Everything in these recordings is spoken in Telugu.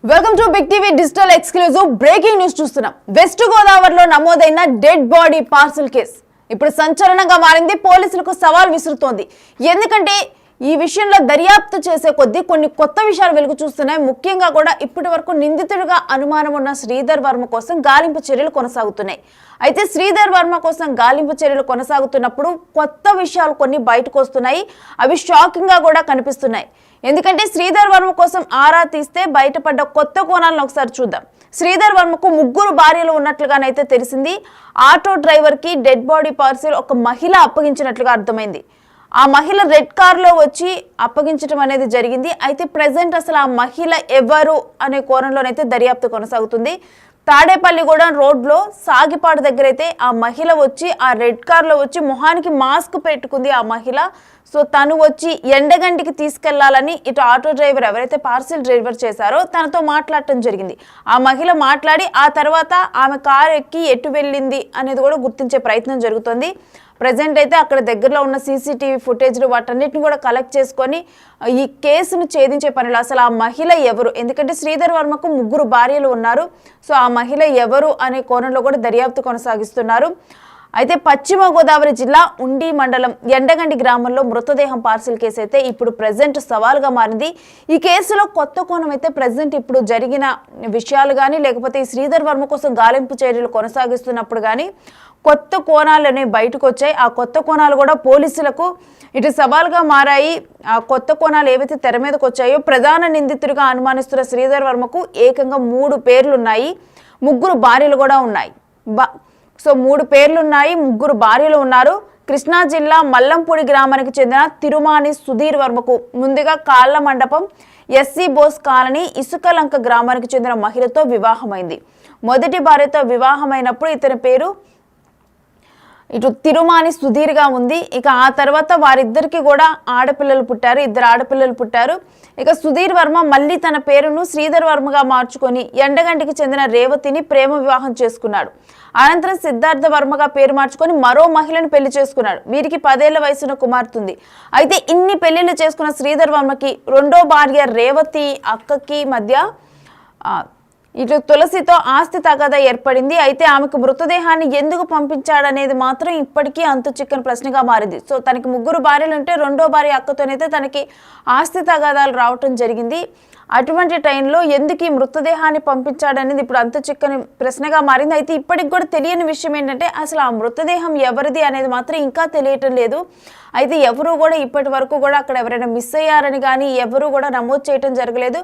Welcome to Big TV digital exclusive breaking news చూస్తున్నాం. వెస్ట్ గోదావరిలో నమోదైన డెడ్ బాడీ పార్సల్ కేసు ఇప్పుడు సంచలనంగా మారింది. పోలీసులకు సవాల్ విసురుతోంది. ఎందుకంటే ఈ విషయంలో దర్యాప్తు చేసే కొద్దీ కొన్ని కొత్త విషయాలు వెలుగు చూస్తున్నాయి. ముఖ్యంగా కూడా ఇప్పటి వరకు నిందితుడిగా అనుమానం ఉన్న శ్రీధర్ వర్మ కోసం గాలింపు చర్యలు కొనసాగుతున్నాయి. అయితే శ్రీధర్ వర్మ కోసం గాలింపు చర్యలు కొనసాగుతున్నప్పుడు కొత్త విషయాలు కొన్ని బయటకు వస్తున్నాయి. అవి షాకింగ్ గా కూడా కనిపిస్తున్నాయి. ఎందుకంటే శ్రీధర్ వర్మ కోసం ఆరా తీస్తే బయటపడ్డ కొత్త కోణాలను ఒకసారి చూద్దాం. శ్రీధర్ వర్మకు 3 భార్యలు ఉన్నట్లుగానైతే తెలిసింది. ఆటో డ్రైవర్ కి డెడ్ బాడీ పార్సిల్ ఒక మహిళ అప్పగించినట్లుగా అర్థమైంది. ఆ మహిళ రెడ్ కార్ లో వచ్చి అప్పగించడం అనేది జరిగింది. అయితే ప్రెసెంట్ అసలు ఆ మహిళ ఎవరు అనే కోణంలోనైతే దర్యాప్తు కొనసాగుతుంది. తాడేపల్లిగూడెం రోడ్లో సాగిపాడు దగ్గర అయితే ఆ మహిళ వచ్చి ఆ రెడ్ కార్ లో వచ్చి మొహానికి మాస్క్ పెట్టుకుంది ఆ మహిళ. సో తను వచ్చి ఎండగంటికి తీసుకెళ్లాలని ఇటు ఆటో డ్రైవర్ ఎవరైతే పార్సిల్ డ్రైవర్ చేశారో తనతో మాట్లాడటం జరిగింది. ఆ మహిళ మాట్లాడి ఆ తర్వాత ఆమె కారు ఎక్కి ఎటు వెళ్ళింది అనేది కూడా గుర్తించే ప్రయత్నం జరుగుతుంది. ప్రజెంట్ అయితే అక్కడ దగ్గరలో ఉన్న సీసీటీవీ ఫుటేజ్లు వాటన్నిటిని కూడా కలెక్ట్ చేసుకొని ఈ కేసును ఛేదించే పనిలో అసలు ఆ మహిళ ఎవరు, ఎందుకంటే శ్రీధర్ వర్మకు 3 భార్యలు ఉన్నారు. సో ఆ మహిళ ఎవరు అనే కోణంలో కూడా దర్యాప్తు కొనసాగిస్తున్నారు. అయితే పశ్చిమ గోదావరి జిల్లా ఉండి మండలం ఎండగండి గ్రామంలో మృతదేహం పార్సిల్ కేసు అయితే ఇప్పుడు ప్రెసెంట్ సవాల్గా మారింది. ఈ కేసులో కొత్త కోణం అయితే ప్రెసెంట్ ఇప్పుడు జరిగిన విషయాలు కానీ లేకపోతే ఈ శ్రీధర్ వర్మ కోసం గాలింపు చర్యలు కొనసాగిస్తున్నప్పుడు కానీ కొత్త కోణాలు అనేవి బయటకు వచ్చాయి. ఆ కొత్త కోణాలు కూడా పోలీసులకు ఇటు సవాల్గా మారాయి. ఆ కొత్త కోణాలు ఏవైతే తెర మీదకి వచ్చాయో ప్రధాన నిందితుడిగా అనుమానిస్తున్న శ్రీధర్ వర్మకు ఏకంగా 3 పేర్లు ఉన్నాయి. 3 భార్యలు కూడా ఉన్నాయి. సో 3 పేర్లు ఉన్నాయి, 3 భార్యలు ఉన్నారు. కృష్ణా జిల్లా మల్లంపూడి గ్రామానికి చెందిన తిరుమాని సుధీర్ వర్మకు ముందుగా కాళ్ల మండపం ఎస్సీ బోస్ కాలనీ ఇసుకలంక గ్రామానికి చెందిన మహిళతో వివాహమైంది. మొదటి భార్యతో వివాహమైనప్పుడు ఇతని పేరు ఇటు తిరుమాని సుధీర్గా ఉంది. ఇక ఆ తర్వాత వారిద్దరికి కూడా ఆడపిల్లలు పుట్టారు, 2 ఆడపిల్లలు పుట్టారు. ఇక సుధీర్ వర్మ మళ్ళీ తన పేరును శ్రీధర్ వర్మగా మార్చుకొని ఎండగంటికి చెందిన రేవతిని ప్రేమ వివాహం చేసుకున్నాడు. అనంతరం సిద్ధార్థ వర్మగా పేరు మార్చుకొని మరో మహిళను పెళ్లి చేసుకున్నాడు. వీరికి 10 ఏళ్ల వయసున్న కుమార్తె. అయితే ఇన్ని పెళ్లిళ్ళు చేసుకున్న శ్రీధర్ వర్మకి 2వ భార్య రేవతి అక్కకి మధ్య ఇటు తులసితో ఆస్తి తగాదా ఏర్పడింది. అయితే ఆమెకు మృతదేహాన్ని ఎందుకు పంపించాడనేది మాత్రం ఇప్పటికీ అంతు చిక్కని ప్రశ్నగా మారింది. సో తనకి 3 భార్యలు ఉంటే 2వ భార్య అక్కతోనైతే తనకి ఆస్తి తగాదాలు రావటం జరిగింది. అటువంటి టైంలో ఎందుకు ఈ మృతదేహాన్ని పంపించాడనేది ఇప్పుడు అంతు చిక్కని ప్రశ్నగా మారింది. అయితే ఇప్పటికి కూడా తెలియని విషయం ఏంటంటే అసలు ఆ మృతదేహం ఎవరిది అనేది మాత్రం ఇంకా తెలియటం లేదు. అయితే ఎవరు కూడా ఇప్పటి వరకు కూడా అక్కడ ఎవరైనా మిస్ అయ్యారని కానీ ఎవరు కూడా నమోదు చేయటం జరగలేదు.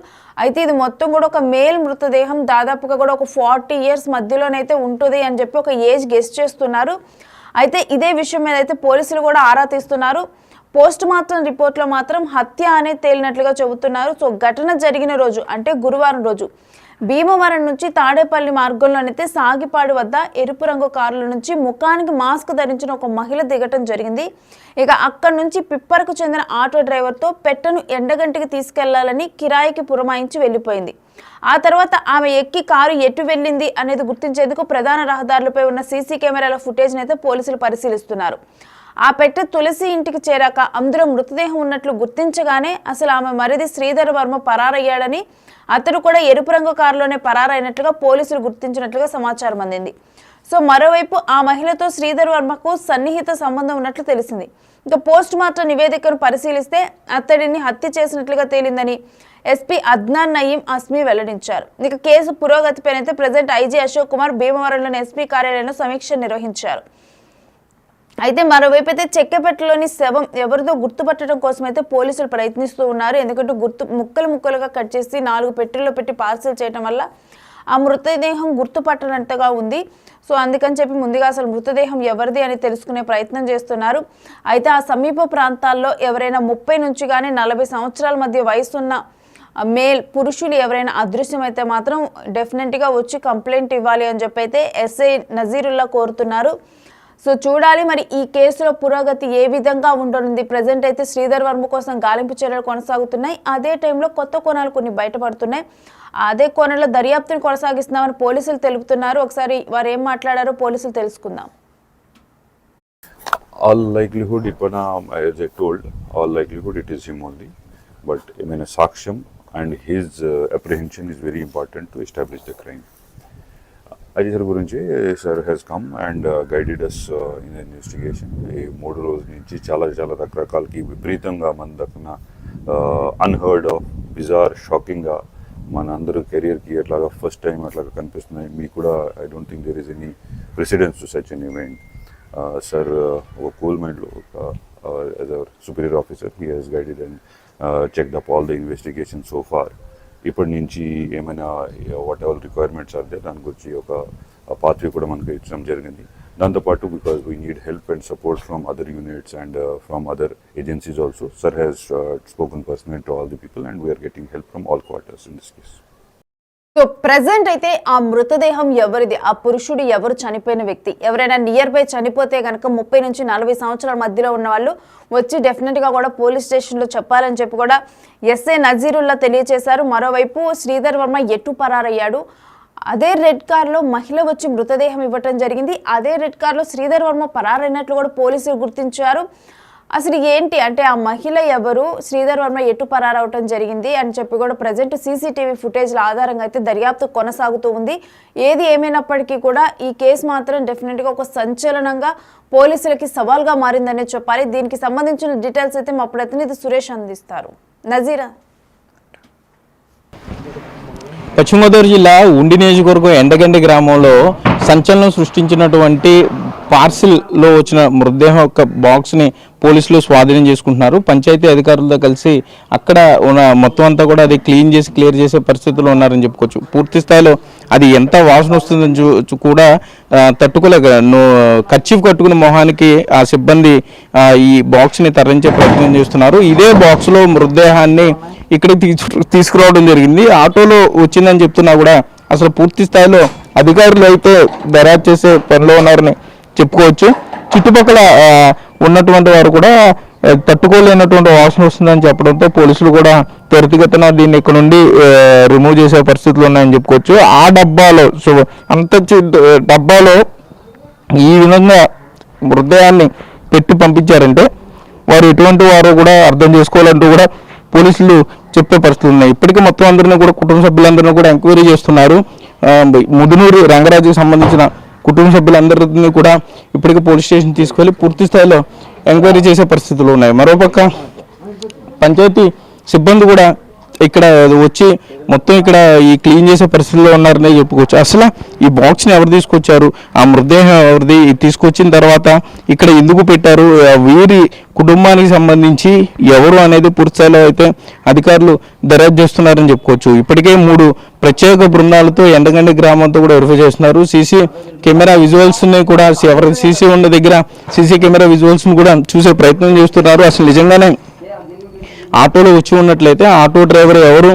అయితే ఇది మొత్తం కూడా ఒక మేల్ మృతదేహం, దాదాపుగా కూడా ఒక 40 years మధ్యలోనైతే ఉంటుంది అని చెప్పి ఒక ఏజ్ గెస్ చేస్తున్నారు. అయితే ఇదే విషయం మీద అయితే పోలీసులు కూడా ఆరా తీస్తున్నారు. పోస్ట్ మార్టం రిపోర్ట్లో మాత్రం హత్య అనేది తేలినట్లుగా చెబుతున్నారు. సో ఘటన జరిగిన రోజు అంటే గురువారం రోజు భీమవరం నుంచి తాడేపల్లి మార్గంలోనైతే సాగిపాడు వద్ద ఎరుపు రంగు కారుల నుంచి ముఖానికి మాస్క్ ధరించిన ఒక మహిళ దిగటం జరిగింది. ఇక అక్కడి నుంచి పిప్పరకు చెందిన ఆటో డ్రైవర్తో పెట్టను ఎండగంటికి తీసుకెళ్లాలని కిరాయికి పురమాయించి వెళ్ళిపోయింది. ఆ తర్వాత ఆమె ఎక్కి కారు ఎటు వెళ్ళింది అనేది గుర్తించేందుకు ప్రధాన రహదారులపై ఉన్న సీసీ కెమెరాల ఫుటేజ్ని అయితే పోలీసులు పరిశీలిస్తున్నారు. ఆ పెట్టె తులసి ఇంటికి చేరాక అందులో మృతదేహం ఉన్నట్లు గుర్తించగానే అసలు ఆమె మరిది శ్రీధర్ వర్మ పరారయ్యాడని, అతడు కూడా ఎరుపు రంగు కారులోనే పరారైనట్లుగా పోలీసులు గుర్తించినట్లుగా సమాచారం అందింది. సో మరోవైపు ఆ మహిళతో శ్రీధర్ వర్మకు సన్నిహిత సంబంధం ఉన్నట్లు తెలిసింది. ఇక పోస్ట్ మార్టం నివేదికను పరిశీలిస్తే అతడిని హత్య చేసినట్లుగా తేలిందని ఎస్పీ అద్నాన్ నయీం అస్మీ వెల్లడించారు. ఇక కేసు పురోగతిపైనైతే ప్రజెంట్ ఐజీ అశోక్ కుమార్ భీమవరంలోని ఎస్పీ కార్యాలయంలో సమీక్ష నిర్వహించారు. అయితే మరోవైపు అయితే చెక్కపెట్టలోని శవం ఎవరిదో గుర్తుపట్టడం కోసం అయితే పోలీసులు ప్రయత్నిస్తూ ఉన్నారు. ఎందుకంటే ముక్కలుగా కట్ చేసి 4 పెట్టెల్లో పెట్టి పార్సల్ చేయడం వల్ల ఆ మృతదేహం గుర్తుపట్టనంతగా ఉంది. సో అందుకని చెప్పి ముందుగా అసలు మృతదేహం ఎవరిది అని తెలుసుకునే ప్రయత్నం చేస్తున్నారు. అయితే ఆ సమీప ప్రాంతాల్లో ఎవరైనా 30 నుంచి కానీ 40 సంవత్సరాల మధ్య వయసున్న మేల్ పురుషులు ఎవరైనా అదృశ్యం అయితే మాత్రం డెఫినెట్గా వచ్చి కంప్లైంట్ ఇవ్వాలి అని చెప్పి అయితే ఎస్ఐ నజీరుల్లా కోరుతున్నారు. సో చూడాలి మరి ఈ కేసులో పురోగతి ఏ విధంగా ఉండనుంది. ప్రజెంట్ అయితే శ్రీధర్ వర్మ కోసం గాలింపు చర్యలు కొనసాగుతున్నాయి. అదే టైంలో కొత్త కోణాలు కొన్ని బయటపడుతున్నాయి. అదే కోణంలో దర్యాప్తును కొనసాగిస్తున్నామని పోలీసులు తెలుపుతున్నారు. ఒకసారి వారు ఏం మాట్లాడారో పోలీసులు తెలుసుకుందాం. All likelihood, as I told, all likelihood it is him only. But ఏమైనా సాక్ష్యం and his apprehension is very important to establish the crime. Ajay sir గురించి sir has come and guided us in the investigation. ఈ 3 రోజుల నుంచి చాలా రకరకాలకి విపరీతంగా మన దగ్గర అన్హర్డ్ ఆఫ్ బిజార్ షాకింగ్గా మన అందరూ కెరియర్కి అట్లాగా ఫస్ట్ టైం అట్లాగా కనిపిస్తున్నాయి. మీకు కూడా I don't think there is any precedence to such an event. Sir ఒక కూల్ మైండ్లో as a superior officer he has guided and checked up all the investigation so far. ఇప్పటి నుంచి ఏమైనా whatever requirements are they దాని గురించి ఒక పాత్వే కూడా మనకు ఇచ్చడం జరిగింది. దాంతోపాటు because we need help and support from other units and from other agencies also. Sir has spoken personal to all the people and we're getting help from all quarters in this case. So present అయితే ఆ మృతదేహం ఎవరిది, ఆ పురుషుడు ఎవరు, చనిపోయిన వ్యక్తి ఎవరైనా నియర్ బై చనిపోతే కనుక 30 నుంచి 40 సంవత్సరాల మధ్యలో ఉన్న వాళ్ళు వచ్చి డెఫినెట్గా కూడా పోలీస్ స్టేషన్లో చెప్పాలని చెప్పి కూడా ఎస్ఐ నజీరుల్లా తెలియజేశారు. మరోవైపు శ్రీధర్ వర్మ ఎటు పరారయ్యాడు, అదే రెడ్ కార్లో మహిళ వచ్చి మృతదేహం ఇవ్వటం జరిగింది, అదే రెడ్ కార్లో శ్రీధర్ వర్మ పరారైనట్లు కూడా పోలీసులు గుర్తించారు. అసలు ఏంటి అంటే ఆ మహిళ ఎవరు, శ్రీధర్ వర్మ ఎటు పరారవటం జరిగింది అని చెప్పి కూడా ప్రజెంట్ సీసీటీవీ ఫుటేజ్ల ఆధారంగా అయితే దర్యాప్తు కొనసాగుతూ ఉంది. ఏది ఏమైనప్పటికీ కూడా ఈ కేసు మాత్రం డెఫినెట్గా ఒక సంచలనంగా పోలీసులకి సవాల్గా మారిందనే చెప్పాలి. దీనికి సంబంధించిన డీటెయిల్స్ అయితే మా ప్రతినిధి సురేష్ అందిస్తారు. నజీరా. పశ్చిమ గోదావరి జిల్లా ఉండి నియోజకవర్గం ఎండగండి గ్రామంలో సంచలనం సృష్టించినటువంటి పార్సిల్లో వచ్చిన మృతదేహం యొక్క బాక్స్ని పోలీసులు స్వాధీనం చేసుకుంటున్నారు. పంచాయతీ అధికారులతో కలిసి అక్కడ ఉన్న మొత్తం అంతా కూడా అది క్లియర్ చేసే పరిస్థితుల్లో ఉన్నారని చెప్పుకోవచ్చు. పూర్తి స్థాయిలో అది ఎంత వాసన వస్తుందని కూడా తట్టుకోలేక కర్చీఫ్ కట్టుకున్న మొహానికి ఆ సిబ్బంది ఈ బాక్స్ని తరలించే ప్రయత్నం చేస్తున్నారు. ఇదే బాక్స్లో మృతదేహాన్ని ఇక్కడికి తీసుకురావడం జరిగింది. ఆటోలో వచ్చిందని చెప్తున్నా కూడా అసలు పూర్తి స్థాయిలో అధికారులు అయితే దర్యాప్తు చేసే పనిలో ఉన్నారని చెప్పుకోవచ్చు. చుట్టుపక్కల ఉన్నటువంటి వారు కూడా తట్టుకోలేనటువంటి వాసన వస్తుందని చెప్పడంతో పోలీసులు కూడా త్వరితగతిన దీన్ని ఇక్కడ నుండి రిమూవ్ చేసే పరిస్థితులు ఉన్నాయని చెప్పుకోవచ్చు. ఆ డబ్బాలో అంత డబ్బాలో ఈ విధంగా మృతదేహాన్ని పెట్టి పంపించారంటే వారు ఎటువంటి వారు కూడా అర్థం చేసుకోవాలంటూ కూడా పోలీసులు చెప్పే పరిస్థితులు ఉన్నాయి. ఇప్పటికీ మొత్తం అందరినీ కూడా కుటుంబ సభ్యులందరినీ కూడా ఎంక్వైరీ చేస్తున్నారు. ముదునూరి రంగరాజుకి సంబంధించిన కుటుంబ సభ్యులందరినీ కూడా ఇప్పటికీ పోలీస్ స్టేషన్ తీసుకెళ్లి పూర్తి స్థాయిలో ఎంక్వైరీ చేసే పరిస్థితులు ఉన్నాయి. మరోపక్క పంచాయతీ సిబ్బంది కూడా ఇక్కడ వచ్చి మొత్తం ఇక్కడ ఈ క్లీన్ చేసే పరిస్థితుల్లో ఉన్నారనే చెప్పుకోవచ్చు. అసలు ఈ బాక్స్ని ఎవరు తీసుకొచ్చారు, ఆ మృతదేహం ఎవరిది, తీసుకొచ్చిన తర్వాత ఇక్కడ ఎందుకు పెట్టారు, వీరి కుటుంబానికి సంబంధించి ఎవరు అనేది పూర్తిస్థాయిలో అయితే అధికారులు దర్యాప్తు చేస్తున్నారని చెప్పుకోవచ్చు. ఇప్పటికే 3 ప్రత్యేక బృందాలతో ఎండగండి గ్రామంతో కూడా వెరిఫై చేస్తున్నారు. సీసీ కెమెరా విజువల్స్ని కూడా ఎవరి సీసీ ఉన్న దగ్గర సీసీ కెమెరా విజువల్స్ని కూడా చూసే ప్రయత్నం చేస్తున్నారు. అసలు నిజంగానే ఆటోలో వచ్చి ఉన్నట్లయితే ఆటో డ్రైవర్ ఎవరు,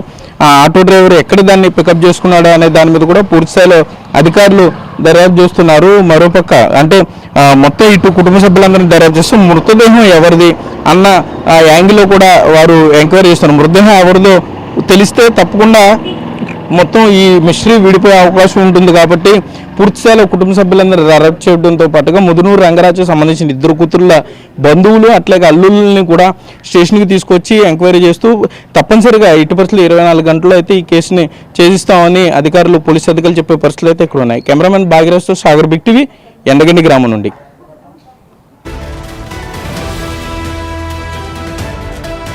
ఆ ఆటో డ్రైవర్ ఎక్కడ దాన్ని పికప్ చేసుకున్నాడు అనే దాని మీద కూడా పూర్తిస్థాయిలో అధికారులు దర్యాప్తు చేస్తున్నారు. మరోపక్క అంటే మొత్తం ఇటు కుటుంబ సభ్యులందరినీ దర్యాప్తు చేస్తూ మృతదేహం ఎవరిది అన్న యాంగిల్లో కూడా వారు ఎంక్వైరీ చేస్తున్నారు. మృతదేహం ఎవరిదో తెలిస్తే తప్పకుండా మొత్తం ఈ మిస్టరీ విడిపోయే అవకాశం ఉంటుంది కాబట్టి పూర్తిస్థాయిలో కుటుంబ సభ్యులందరూ అరెస్ట్ చేయడంతో పాటుగా ముదునూరు రంగరాజుకు సంబంధించిన 2 కూతుర్ల బంధువులు అట్లాగే అల్లుల్ని కూడా స్టేషన్కి తీసుకొచ్చి ఎంక్వైరీ చేస్తూ తప్పనిసరిగా ఇటు పరిస్థితులు 24 గంటల్లో అయితే ఈ కేసుని ఛేదిస్తామని అధికారులు పోలీసు అధికారులు చెప్పే పరిస్థితులు అయితే ఇక్కడ ఉన్నాయి. కెమెరామెన్ భాగ్యరాజ్తో సాగర్ బిగ్ టీవీ ఎండగండి గ్రామం నుండి.